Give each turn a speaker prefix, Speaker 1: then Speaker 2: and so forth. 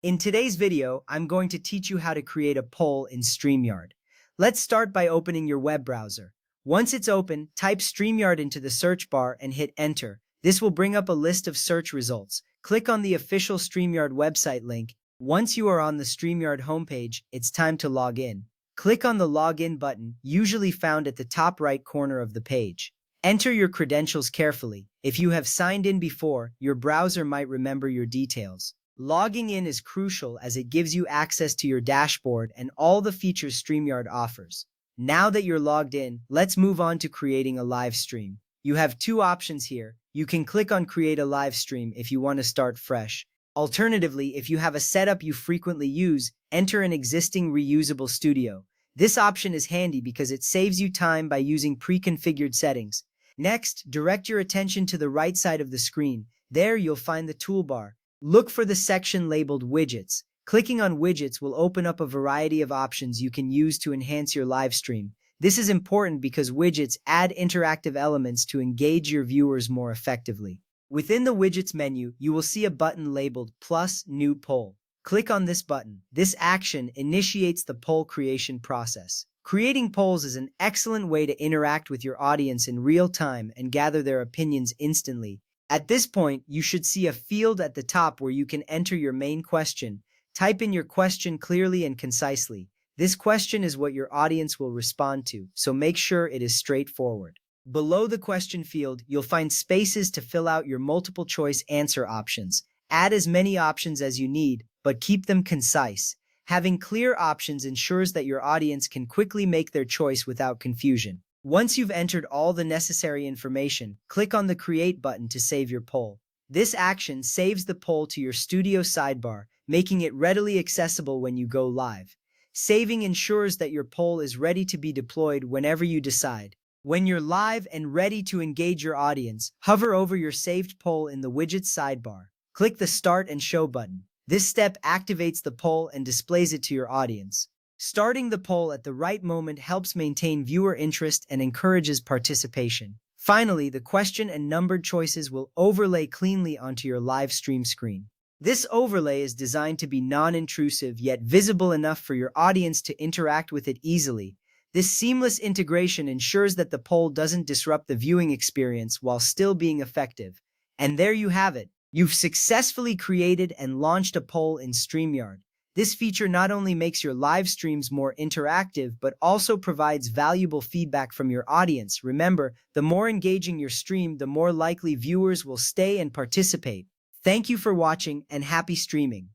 Speaker 1: In today's video, I'm going to teach you how to create a poll in Streamyard. Let's start by opening your web browser. Once it's open, type Streamyard into the search bar and hit enter. This will bring up a list of search results. Click on the official Streamyard website link. Once you are on the Streamyard homepage, it's time to log in. Click on the login button, usually found at the top right corner of the page. Enter your credentials carefully. If you have signed in before, your browser might remember your details. Logging in is crucial as it gives you access to your dashboard and all the features Streamyard offers. Now that you're logged in, let's move on to creating a live stream. You have two options here. You can click on Create a Live Stream if you want to start fresh. Alternatively, if you have a setup you frequently use, enter an existing reusable studio. This option is handy because it saves you time by using pre-configured settings. Next, direct your attention to the right side of the screen. There you'll find the toolbar. Look for the section labeled Widgets. Clicking on Widgets will open up a variety of options you can use to enhance your live stream. This is important because widgets add interactive elements to engage your viewers more effectively. Within the Widgets menu, you will see a button labeled Plus New Poll. Click on this button. This action initiates the poll creation process. Creating polls is an excellent way to interact with your audience in real time and gather their opinions instantly. At this point, you should see a field at the top where you can enter your main question. Type in your question clearly and concisely. This question is what your audience will respond to, so make sure it is straightforward. Below the question field, you'll find spaces to fill out your multiple choice answer options. Add as many options as you need, but keep them concise. Having clear options ensures that your audience can quickly make their choice without confusion. Once you've entered all the necessary information, click on the Create button to save your poll. This action saves the poll to your studio sidebar, making it readily accessible when you go live. Saving ensures that your poll is ready to be deployed whenever you decide. When you're live and ready to engage your audience, hover over your saved poll in the Widgets sidebar. Click the Start and Show button. This step activates the poll and displays it to your audience. Starting the poll at the right moment helps maintain viewer interest and encourages participation. Finally, the question and numbered choices will overlay cleanly onto your live stream screen. This overlay is designed to be non-intrusive yet visible enough for your audience to interact with it easily. This seamless integration ensures that the poll doesn't disrupt the viewing experience while still being effective. And there you have it. You've successfully created and launched a poll in Streamyard. This feature not only makes your live streams more interactive, but also provides valuable feedback from your audience. Remember, the more engaging your stream, the more likely viewers will stay and participate. Thank you for watching and happy streaming.